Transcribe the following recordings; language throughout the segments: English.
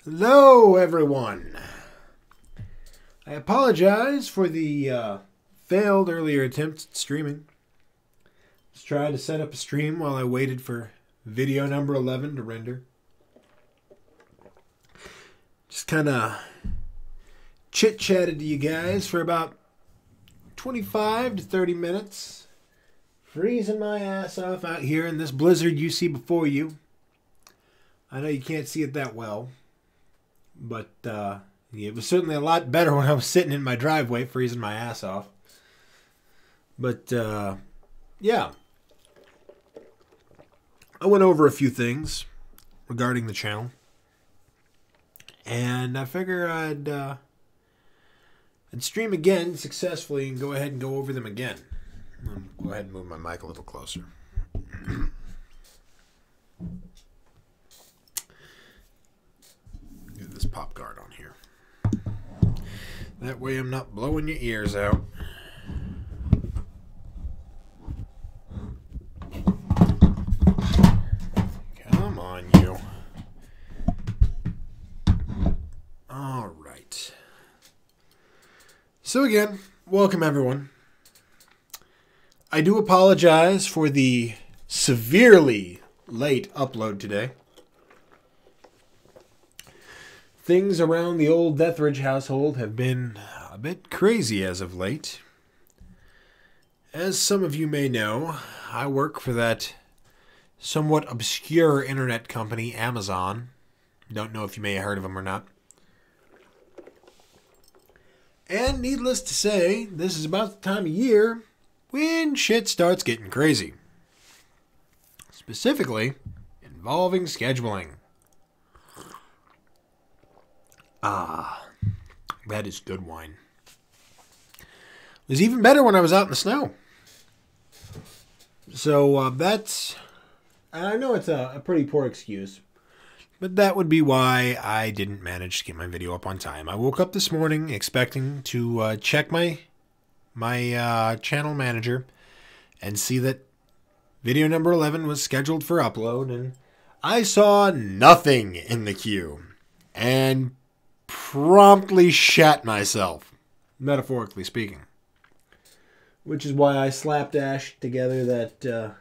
Hello, everyone. I apologize for the failed earlier attempt at streaming. I was trying to set up a stream while I waited for video number 11 to render. Just kind of chit-chatted to you guys for about 25 to 30 minutes. Freezing my ass off out here in this blizzard you see before you. I know you can't see it that well. But it was certainly a lot better when I was sitting in my driveway freezing my ass off. But, yeah. I went over a few things regarding the channel. And I figure I'd stream again successfully and go ahead and go over them again. I'll go ahead and move my mic a little closer. Get this pop guard on here. That way I'm not blowing your ears out. Come on, you. All right. So again, welcome everyone. I do apologize for the severely late upload today. Things around the old Deathridge household have been a bit crazy as of late. As some of you may know, I work for that somewhat obscure internet company, Amazon. Don't know if you may have heard of them or not. And needless to say, this is about the time of year when shit starts getting crazy. Specifically, involving scheduling. Ah, that is good wine. It was even better when I was out in the snow. So that's, I know it's a pretty poor excuse, but that would be why I didn't manage to get my video up on time. I woke up this morning expecting to check my channel manager and see that video number 11 was scheduled for upload, and I saw nothing in the queue. And promptly shat myself, metaphorically speaking. Which is why I slapdashed together that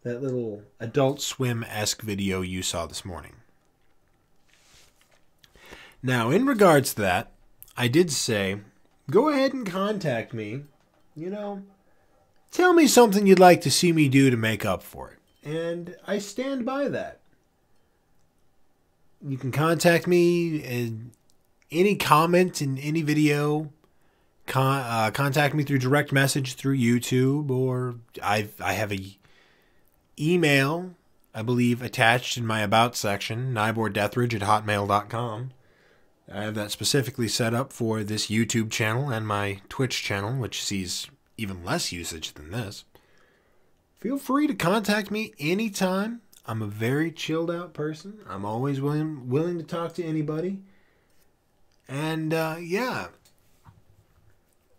little Adult Swim-esque video you saw this morning. Now, in regards to that, I did say, go ahead and contact me. You know, tell me something you'd like to see me do to make up for it. And I stand by that. You can contact me in any comment in any video. Contact me through direct message through YouTube, or I have a email, I believe, attached in my About section, nybordeathridge@hotmail.com. I have that specifically set up for this YouTube channel and my Twitch channel, which sees even less usage than this. Feel free to contact me anytime. I'm a very chilled out person. I'm always willing to talk to anybody. And yeah,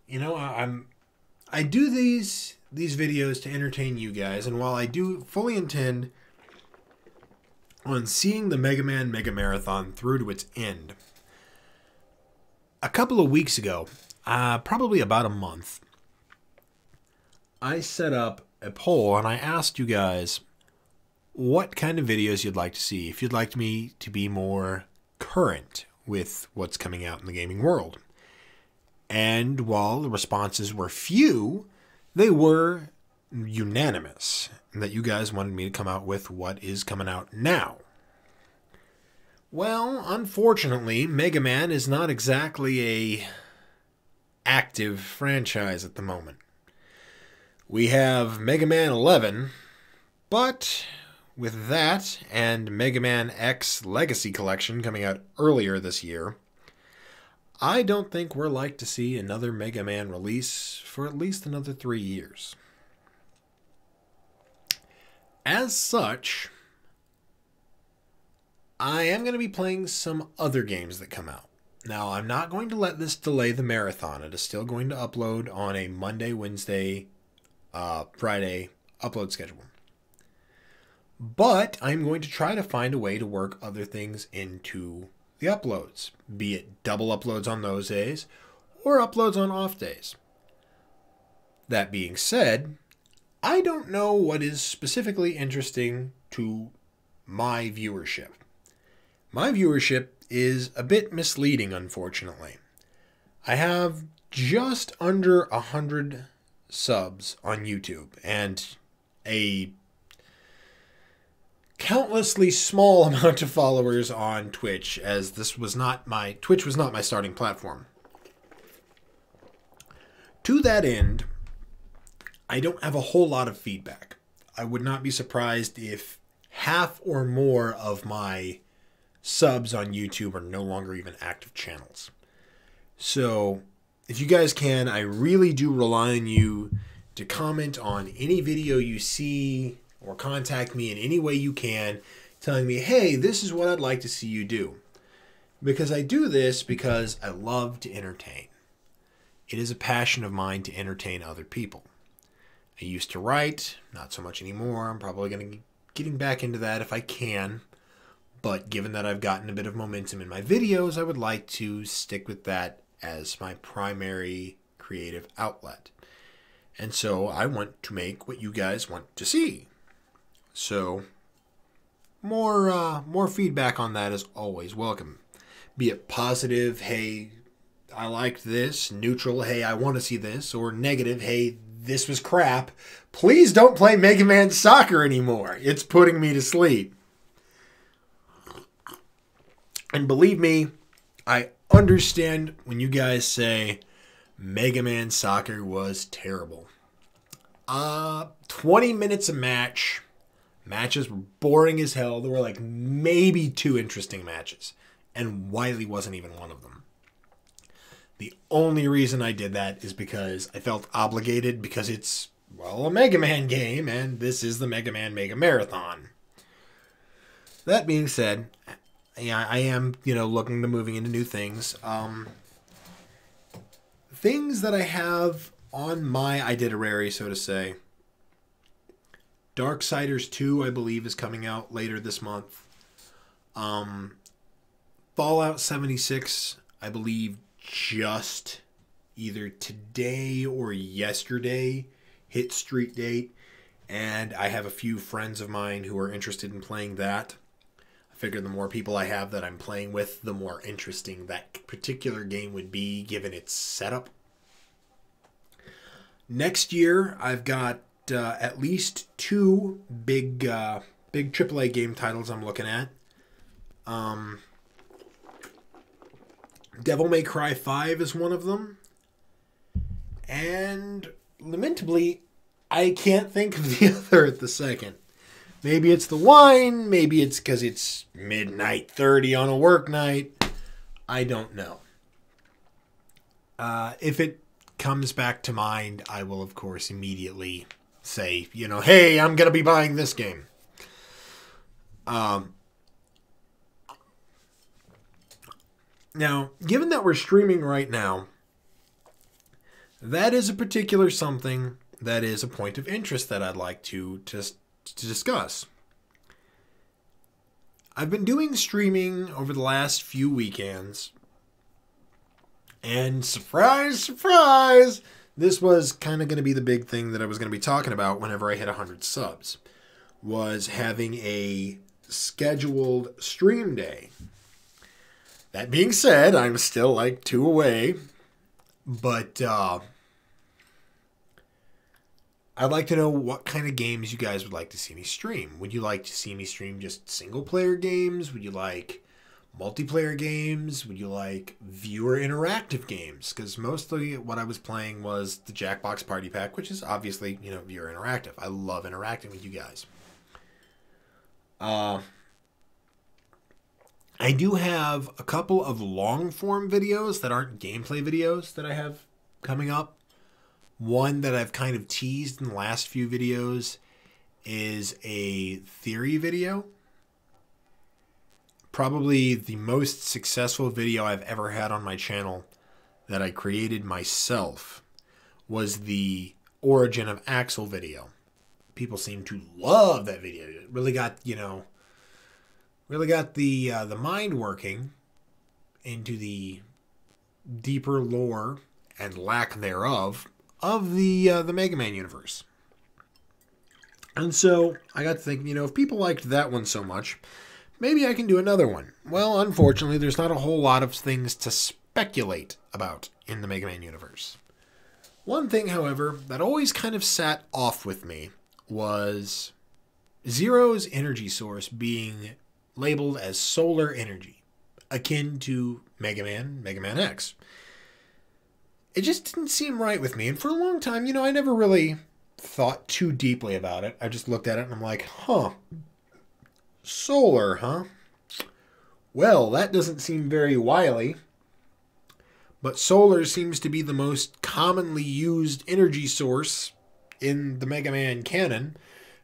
you know, I do these videos to entertain you guys, and while I do fully intend on seeing the Mega Man Mega Marathon through to its end, a couple of weeks ago, probably about a month, I set up a poll and I asked you guys what kind of videos you'd like to see, if you'd like me to be more current with what's coming out in the gaming world. And while the responses were few, they were unanimous that you guys wanted me to come out with what is coming out now. Well, unfortunately, Mega Man is not exactly a active franchise at the moment. We have Mega Man 11, but with that and Mega Man X Legacy Collection coming out earlier this year, I don't think we're like to see another Mega Man release for at least another 3 years. As such, I am going to be playing some other games that come out. Now, I'm not going to let this delay the marathon. It is still going to upload on a Monday, Wednesday, Friday upload schedule. But I'm going to try to find a way to work other things into the uploads, be it double uploads on those days or uploads on off days. That being said, I don't know what is specifically interesting to my viewership. My viewership is a bit misleading, unfortunately. I have just under 100 subs on YouTube and a countlessly small amount of followers on Twitch, as Twitch was not my starting platform. To that end, I don't have a whole lot of feedback. I would not be surprised if half or more of my subs on YouTube are no longer even active channels. So, if you guys can, I really do rely on you to comment on any video you see or contact me in any way you can, telling me, hey, this is what I'd like to see you do. Because I do this because I love to entertain. It is a passion of mine to entertain other people. I used to write, not so much anymore. I'm probably going to be getting back into that if I can. But given that I've gotten a bit of momentum in my videos, I would like to stick with that as my primary creative outlet. And so I want to make what you guys want to see. So more feedback on that is always welcome. Be it positive, hey, I liked this, neutral, hey, I want to see this, or negative, hey, this was crap. Please don't play Mega Man Soccer anymore. It's putting me to sleep. And believe me, I understand when you guys say Mega Man Soccer was terrible. 20 minutes a match. Matches were boring as hell. There were like maybe 2 interesting matches. And Wily wasn't even one of them. The only reason I did that is because I felt obligated because it's, well, a Mega Man game, and this is the Mega Man Mega Marathon. That being said, yeah, I am, looking to moving into new things. Things that I have on my itinerary, so to say. Darksiders 2, I believe, is coming out later this month. Fallout 76, I believe, just either today or yesterday hit street date, and I have a few friends of mine who are interested in playing that. I figure the more people I have that I'm playing with, the more interesting that particular game would be given its setup. Next year, I've got at least 2 big AAA game titles I'm looking at. Devil May Cry 5 is one of them. And lamentably, I can't think of the other at the second. Maybe it's the wine. Maybe it's because it's midnight 30 on a work night. I don't know. If it comes back to mind, I will, of course, immediately say, hey, I'm going to be buying this game. Now, given that we're streaming right now, that is a particular something that is a point of interest that I'd like to discuss. I've been doing streaming over the last few weekends, and surprise, surprise, this was kind of going to be the big thing that I was going to be talking about whenever I hit 100 subs, was having a scheduled stream day. That being said, I'm still like 2 away, but I'd like to know what kind of games you guys would like to see me stream. Would you like to see me stream just single-player games? Would you like multiplayer games? Would you like viewer interactive games? Because mostly what I was playing was the Jackbox Party Pack, which is obviously, viewer interactive. I love interacting with you guys. I do have a couple of long-form videos that aren't gameplay videos that I have coming up. One that I've kind of teased in the last few videos is a theory video. Probably the most successful video I've ever had on my channel that I created myself was the Origin of Axel video. People seem to love that video. It really got, really got the mind working. into the deeper lore and lack thereof of the Mega Man universe. And so I got to thinking, if people liked that one so much, maybe I can do another one. Well, unfortunately, there's not a whole lot of things to speculate about in the Mega Man universe. One thing, however, that always kind of sat off with me was Zero's energy source being labeled as solar energy, akin to Mega Man X. It just didn't seem right with me, and for a long time, I never really thought too deeply about it. I just looked at it and I'm like, solar, huh? Well, that doesn't seem very wily. But solar seems to be the most commonly used energy source in the Mega Man canon.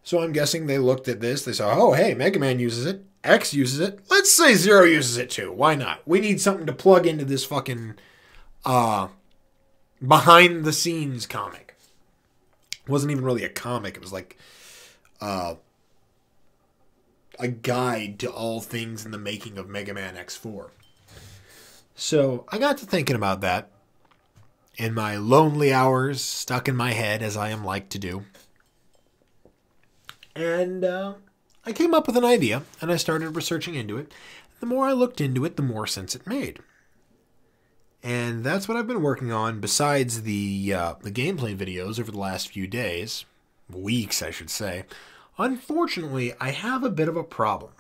So I'm guessing they looked at this. They saw, oh, hey, Mega Man uses it. X uses it. Let's say Zero uses it too. Why not? We need something to plug into this fucking behind-the-scenes comic. It wasn't even really a comic. It was like a guide to all things in the making of Mega Man X4. So I got to thinking about that in my lonely hours, stuck in my head, as I am like to do. And I came up with an idea, and I started researching into it. The more I looked into it, the more sense it made. And that's what I've been working on, besides the gameplay videos over the last few days. Weeks, I should say. Unfortunately, I have a bit of a problem.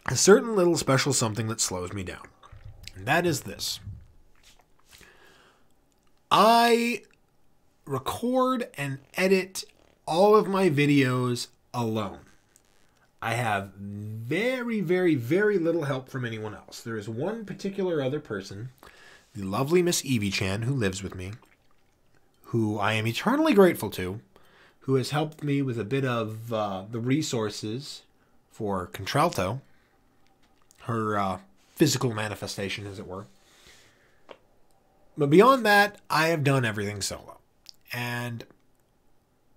A certain little special something that slows me down. And that is this. I record and edit all of my videos alone. I have very, very, very little help from anyone else. There is one particular other person, the lovely Miss Evie-chan, who lives with me, who I am eternally grateful to, who has helped me with a bit of the resources for Contralto, her physical manifestation, as it were. But beyond that, I have done everything solo. And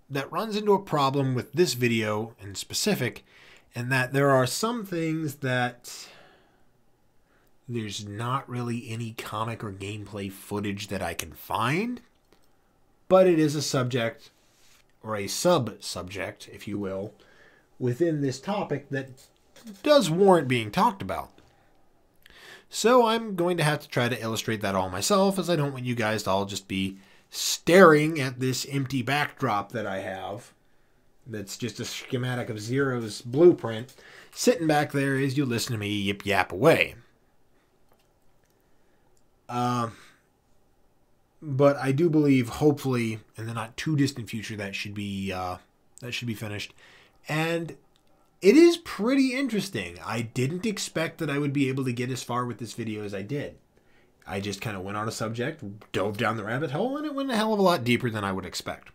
that runs into a problem with this video in specific, in that there are some things that there's not really any comic or gameplay footage that I can find, but it is a subject, or a sub-subject, if you will, within this topic that does warrant being talked about. So I'm going to have to try to illustrate that all myself, as I don't want you guys to all just be staring at this empty backdrop that I have. That's just a schematic of Zero's blueprint, sitting back there as you listen to me yip-yap away. But I do believe, hopefully, in the not too distant future, that should be finished. And it is pretty interesting. I didn't expect that I would be able to get as far with this video as I did. I just kind of went on a subject, dove down the rabbit hole, and it went a hell of a lot deeper than I would expect.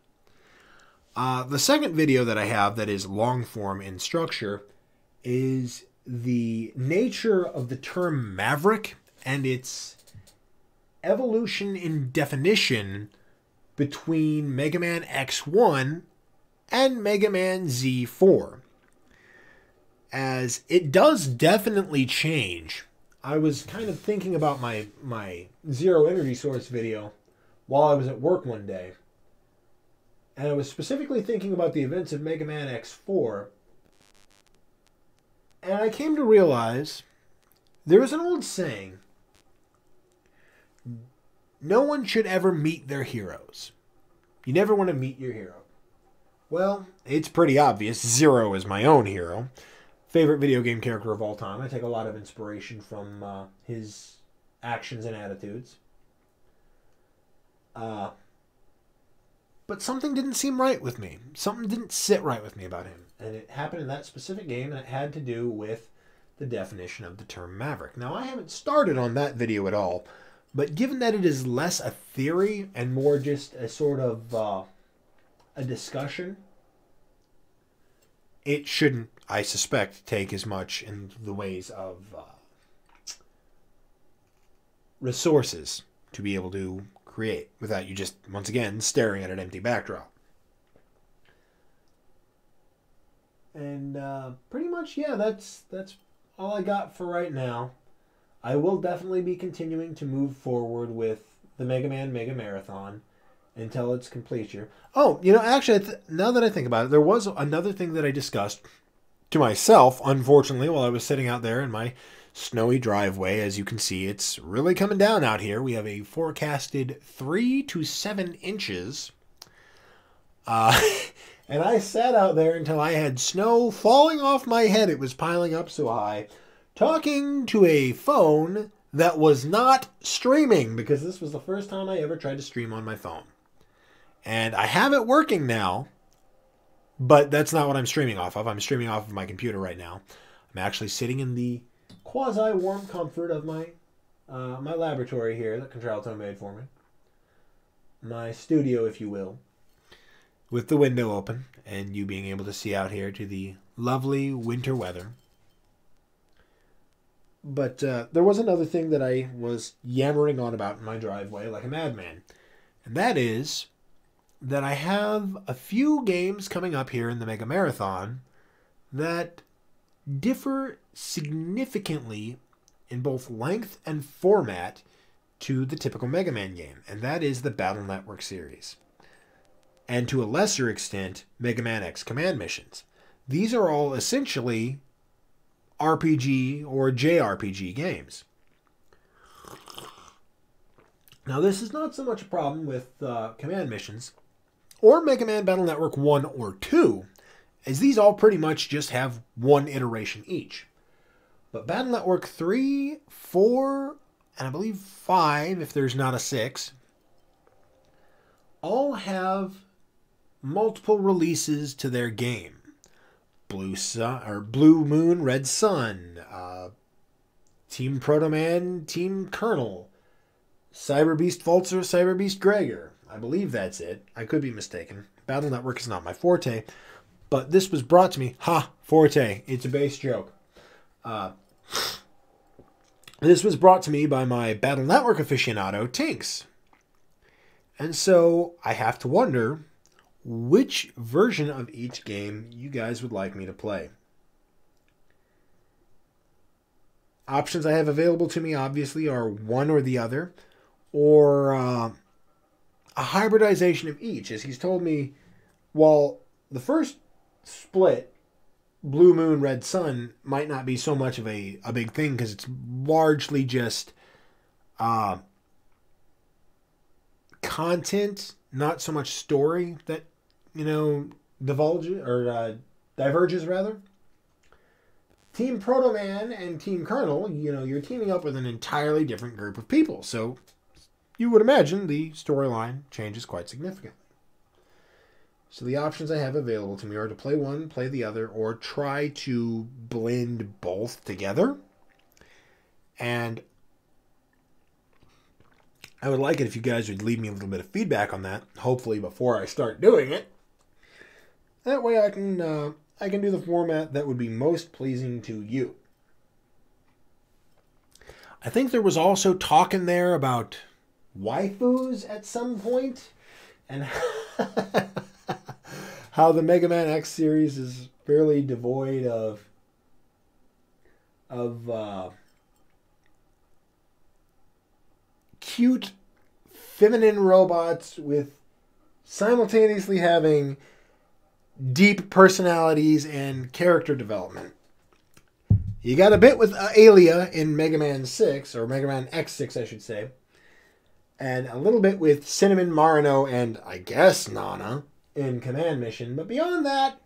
The second video that I have that is long form in structure is the nature of the term maverick and its evolution in definition between Mega Man X1 and Mega Man Z4. As it does definitely change. I was kind of thinking about my Zero Energy Source video while I was at work one day. And I was specifically thinking about the events of Mega Man X4. And I came to realize there is an old saying, no one should ever meet their heroes. You never want to meet your hero. Well, it's pretty obvious. Zero is my own hero. Favorite video game character of all time. I take a lot of inspiration from his actions and attitudes. But something didn't seem right with me. Something didn't sit right with me about him. And it happened in that specific game, and it had to do with the definition of the term maverick. Now, I haven't started on that video at all, but given that it is less a theory and more just a sort of a discussion, it shouldn't, I suspect, take as much in the ways of resources to be able to create without you just, once again, staring at an empty backdrop. And pretty much, yeah, that's all I got for right now. I will definitely be continuing to move forward with the Mega Man Mega Marathon until its completion. Oh, actually, now that I think about it, there was another thing that I discussed to myself, unfortunately, while I was sitting out there in my snowy driveway. As you can see, it's really coming down out here. We have a forecasted 3 to 7 inches. And I sat out there until I had snow falling off my head. It was piling up so high, talking to a phone that was not streaming, because this was the first time I ever tried to stream on my phone. And I have it working now, but that's not what I'm streaming off of. I'm streaming off of my computer right now. I'm actually sitting in the quasi-warm comfort of my laboratory here that Contralto made for me. My studio, if you will. With the window open and you being able to see out here to the lovely winter weather. But there was another thing that I was yammering on about in my driveway like a madman. And that is that I have a few games coming up here in the Mega Marathon that differ significantly in both length and format to the typical Mega Man game. And that is the Battle Network series. And to a lesser extent, Mega Man X Command Missions. These are all essentially RPG or JRPG games. Now, this is not so much a problem with Command Missions or Mega Man Battle Network 1 or 2, as these all pretty much just have one iteration each. But Battle Network 3, 4, and I believe 5, if there's not a 6, all have multiple releases to their game. Blue Moon, Red Sun, Team Proto Man, Team Colonel, Cyber Beast Vulture, Cyber Beast Gregor. I believe that's it. I could be mistaken. Battle Network is not my forte, but this was brought to me. Forte. It's a base joke. This was brought to me by my Battle Network aficionado, Tinks. And so I have to wonder which version of each game you guys would like me to play. Options I have available to me, obviously, are one or the other, or a hybridization of each. As he's told me, while the first split, Blue Moon, Red Sun, might not be so much of a big thing because it's largely just content, not so much story that diverges rather. Team Proto Man and Team Colonel, you're teaming up with an entirely different group of people, so you would imagine the storyline changes quite significantly. So the options I have available to me are to play one, play the other, or try to blend both together. And I would like it if you guys would leave me a little bit of feedback on that, hopefully before I start doing it. That way I can do the format that would be most pleasing to you. I think there was also talk in there about waifus at some point, and how the Mega Man X series is fairly devoid of cute feminine robots with simultaneously having deep personalities and character development. You got a bit with Alia in Mega Man 6, or Mega Man X6, I should say. And a little bit with Cinnamon, Marino, and I guess Nana in Command Mission. But beyond that,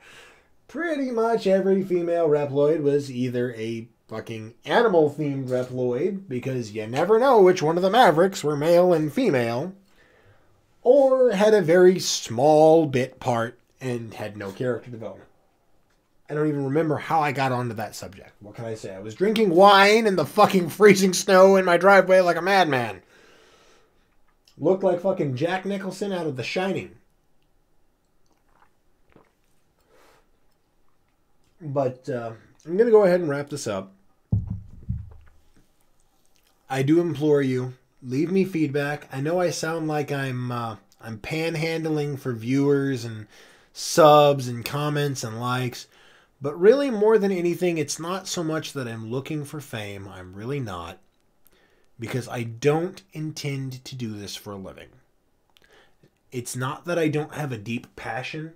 pretty much every female Reploid was either a fucking animal-themed Reploid, because you never know which one of the Mavericks were male and female, or had a very small bit part and had no character development. I don't even remember how I got onto that subject. What can I say? I was drinking wine in the fucking freezing snow in my driveway like a madman. Looked like fucking Jack Nicholson out of The Shining. But I'm going to go ahead and wrap this up. I do implore you, leave me feedback. I know I sound like I'm panhandling for viewers and subs and comments and likes, but really more than anything, it's not so much that I'm looking for fame. I'm really not. because I don't intend to do this for a living. It's not that I don't have a deep passion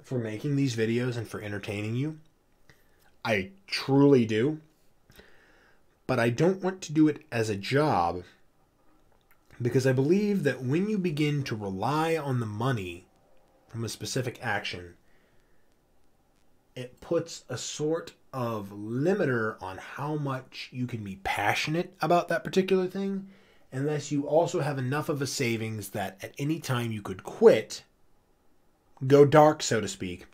for making these videos and for entertaining you. I truly do. But I don't want to do it as a job, because I believe that when you begin to rely on the money from a specific action, it puts a sort of limiter on how much you can be passionate about that particular thing, unless you also have enough of a savings that at any time you could quit, go dark, so to speak,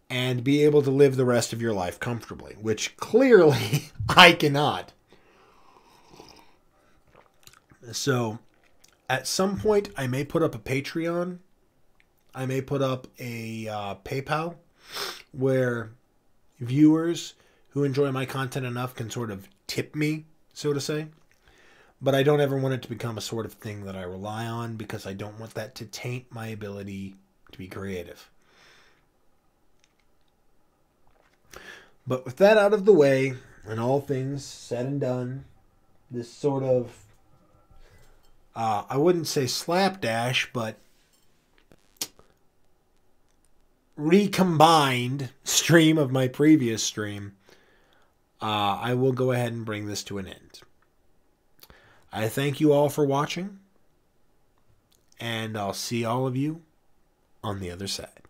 and be able to live the rest of your life comfortably, which clearly I cannot. So at some point, I may put up a Patreon. I may put up a PayPal where viewers who enjoy my content enough can sort of tip me, so to say. But I don't ever want it to become a sort of thing that I rely on, because I don't want that to taint my ability to be creative. But with that out of the way, and all things said and done, this sort of, I wouldn't say slapdash, but recombined stream of my previous stream, I will go ahead and bring this to an end. I thank you all for watching, and I'll see all of you on the other side.